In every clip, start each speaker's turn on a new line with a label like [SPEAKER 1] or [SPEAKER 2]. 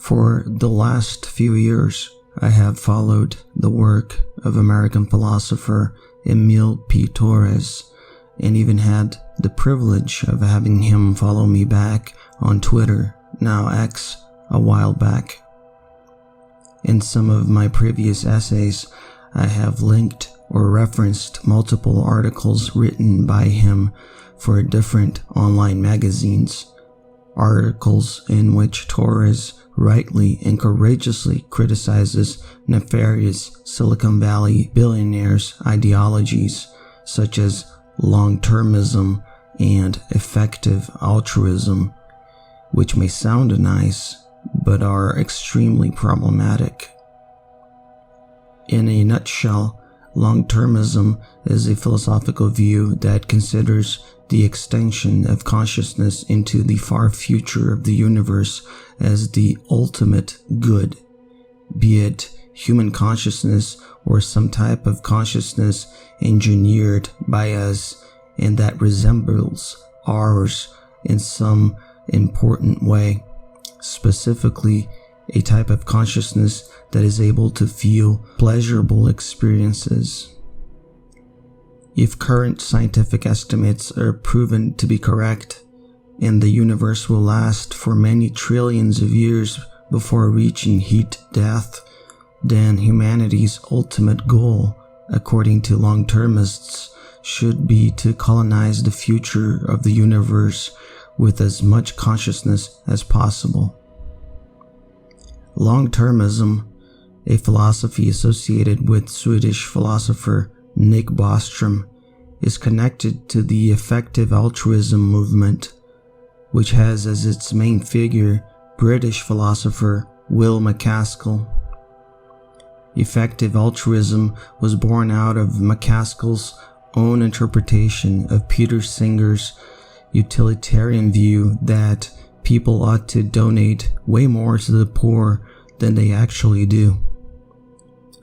[SPEAKER 1] For the last few years, I have followed the work of American philosopher Emil P. Torres, and even had the privilege of having him follow me back on Twitter, now X, a while back. In some of my previous essays, I have linked or referenced multiple articles written by him for different online magazines, articles in which Torres rightly and courageously criticizes nefarious Silicon Valley billionaires' ideologies such as long-termism and effective altruism, which may sound nice but are extremely problematic. In a nutshell, long-termism is a philosophical view that considers the extinction of consciousness into the far future of the universe as the ultimate good, be it human consciousness or some type of consciousness engineered by us and that resembles ours in some important way, specifically a type of consciousness that is able to feel pleasurable experiences. If current scientific estimates are proven to be correct, and the universe will last for many trillions of years before reaching heat death, then humanity's ultimate goal, according to long-termists, should be to colonize the future of the universe with as much consciousness as possible. Long-termism, a philosophy associated with Swedish philosopher Nick Bostrom, is connected to the effective altruism movement, which has as its main figure British philosopher Will MacAskill. Effective altruism was born out of MacAskill's own interpretation of Peter Singer's utilitarian view that people ought to donate way more to the poor than they actually do.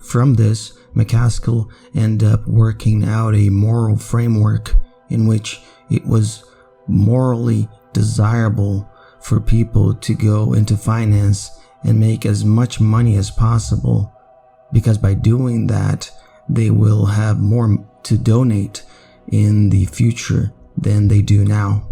[SPEAKER 1] From this, MacAskill ended up working out a moral framework in which it was morally desirable for people to go into finance and make as much money as possible, because by doing that, they will have more to donate in the future than they do now.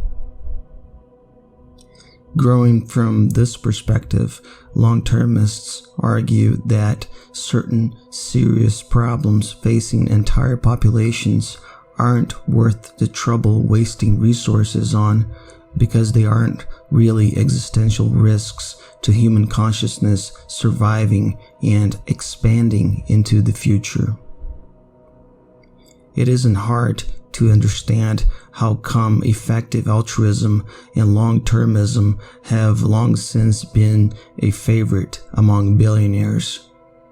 [SPEAKER 1] Growing from this perspective, long-termists argue that certain serious problems facing entire populations aren't worth the trouble wasting resources on because they aren't really existential risks to human consciousness surviving and expanding into the future. It isn't hard to understand how come effective altruism and long-termism have long since been a favorite among billionaires,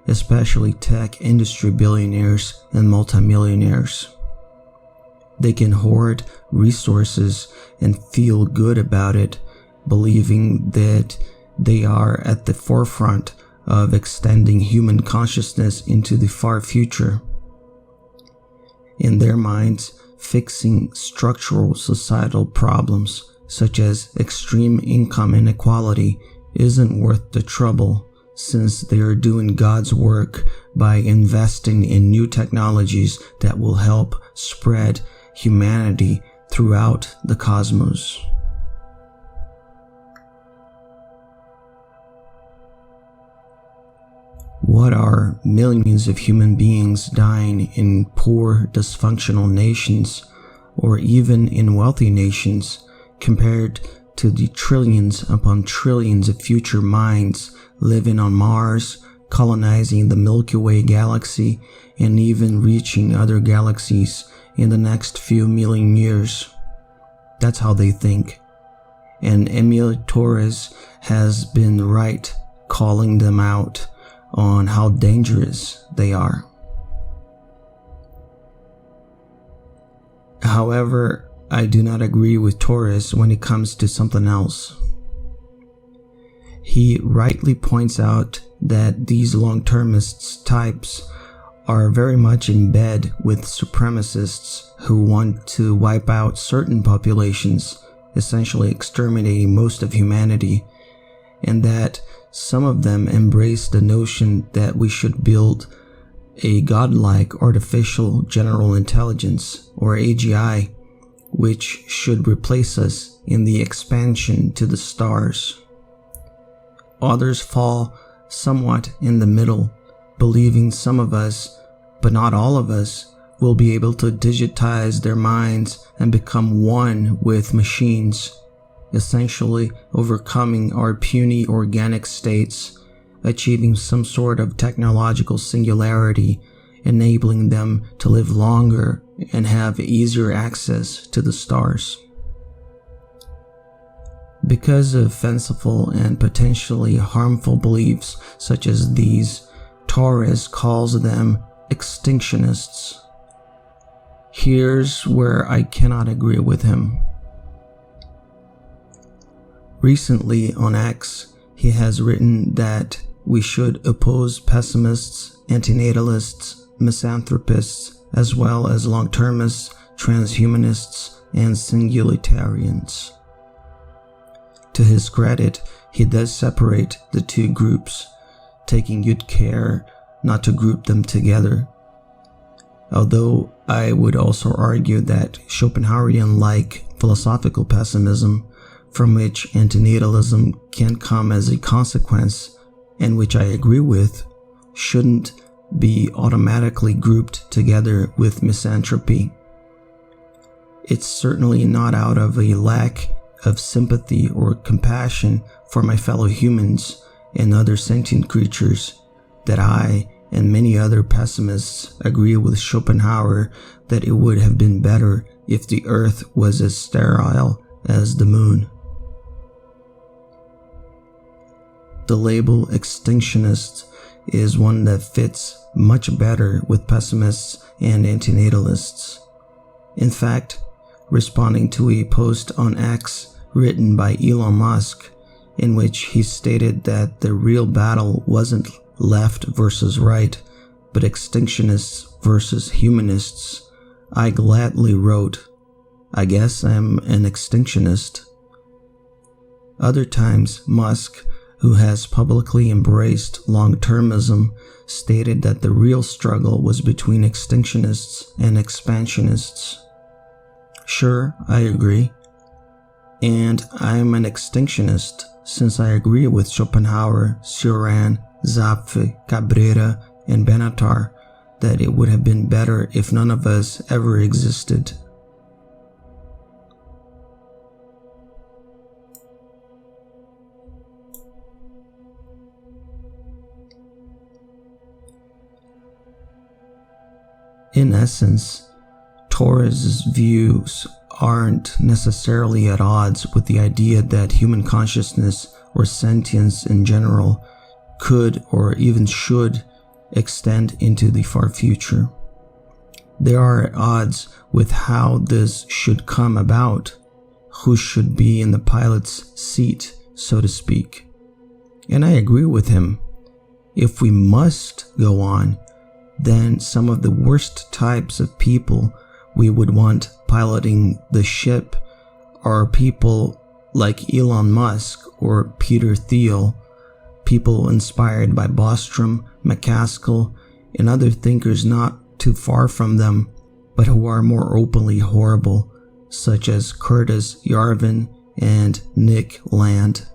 [SPEAKER 1] especially tech industry billionaires and multimillionaires. They can hoard resources and feel good about it, believing that they are at the forefront of extending human consciousness into the far future. In their minds, fixing structural societal problems such as extreme income inequality isn't worth the trouble, since they are doing God's work by investing in new technologies that will help spread humanity throughout the cosmos. What are millions of human beings dying in poor, dysfunctional nations, or even in wealthy nations, compared to the trillions upon trillions of future minds living on Mars, colonizing the Milky Way galaxy, and even reaching other galaxies in the next few million years? That's how they think. And Emil Torres has been right calling them out on how dangerous they are. However, I do not agree with Torres when it comes to something else. He rightly points out that these long-termists types are very much in bed with supremacists who want to wipe out certain populations, essentially exterminating most of humanity, and that some of them embrace the notion that we should build a godlike artificial general intelligence, or AGI, which should replace us in the expansion to the stars. Others fall somewhat in the middle, believing some of us, but not all of us, will be able to digitize their minds and become one with machines, essentially overcoming our puny organic states, achieving some sort of technological singularity, enabling them to live longer and have easier access to the stars. Because of fanciful and potentially harmful beliefs such as these, Torres calls them extinctionists. Here's where I cannot agree with him. Recently on X, he has written that we should oppose pessimists, antinatalists, misanthropists, as well as long-termists, transhumanists, and singularitarians. To his credit, he does separate the two groups, taking good care not to group them together. Although I would also argue that Schopenhauerian-like philosophical pessimism, from which antinatalism can come as a consequence, and which I agree with, shouldn't be automatically grouped together with misanthropy. It's certainly not out of a lack of sympathy or compassion for my fellow humans and other sentient creatures that I and many other pessimists agree with Schopenhauer that it would have been better if the Earth was as sterile as the Moon. The label extinctionist is one that fits much better with pessimists and antinatalists. In fact, responding to a post on X written by Elon Musk, in which he stated that the real battle wasn't left versus right, but extinctionists versus humanists, I gladly wrote, "I guess I'm an extinctionist." Other times, Musk, who has publicly embraced long-termism, stated that the real struggle was between extinctionists and expansionists. Sure, I agree. And I'm an extinctionist since I agree with Schopenhauer, Cioran, Zapfe, Cabrera, and Benatar that it would have been better if none of us ever existed. In essence, Torres' views aren't necessarily at odds with the idea that human consciousness or sentience in general could or even should extend into the far future. They are at odds with how this should come about, who should be in the pilot's seat, so to speak. And I agree with him. If we must go on, then some of the worst types of people we would want piloting the ship are people like Elon Musk or Peter Thiel, people inspired by Bostrom, McCaskill, and other thinkers not too far from them, but who are more openly horrible, such as Curtis Yarvin and Nick Land.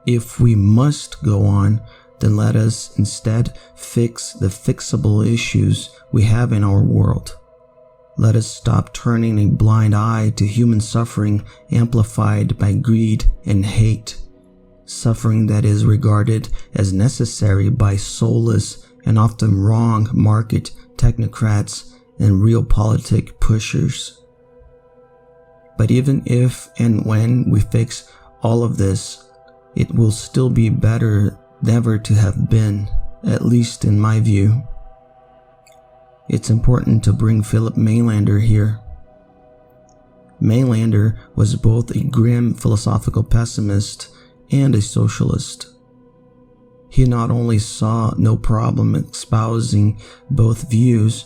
[SPEAKER 1] If we must go on, then let us instead fix the fixable issues we have in our world. Let us stop turning a blind eye to human suffering amplified by greed and hate, suffering that is regarded as necessary by soulless and often wrong market technocrats and realpolitik pushers. But even if and when we fix all of this, it will still be better never to have been, at least in my view. It's important to bring Philip Mainlander here. Mainlander was both a grim philosophical pessimist and a socialist. He not only saw no problem espousing both views,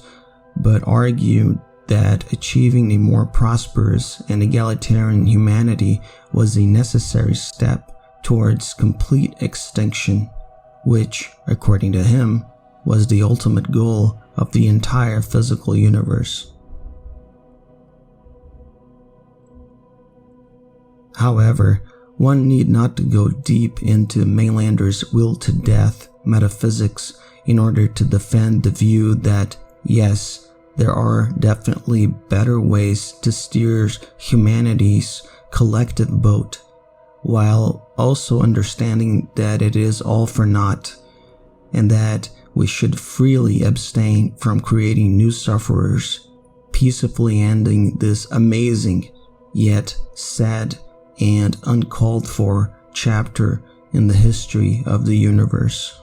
[SPEAKER 1] but argued that achieving a more prosperous and egalitarian humanity was a necessary step towards complete extinction, which, according to him, was the ultimate goal of the entire physical universe. However, one need not to go deep into Mainlander's will-to-death metaphysics in order to defend the view that, yes, there are definitely better ways to steer humanity's collective boat, while also understanding that it is all for naught, and that we should freely abstain from creating new sufferers, peacefully ending this amazing, yet sad and uncalled for chapter in the history of the universe.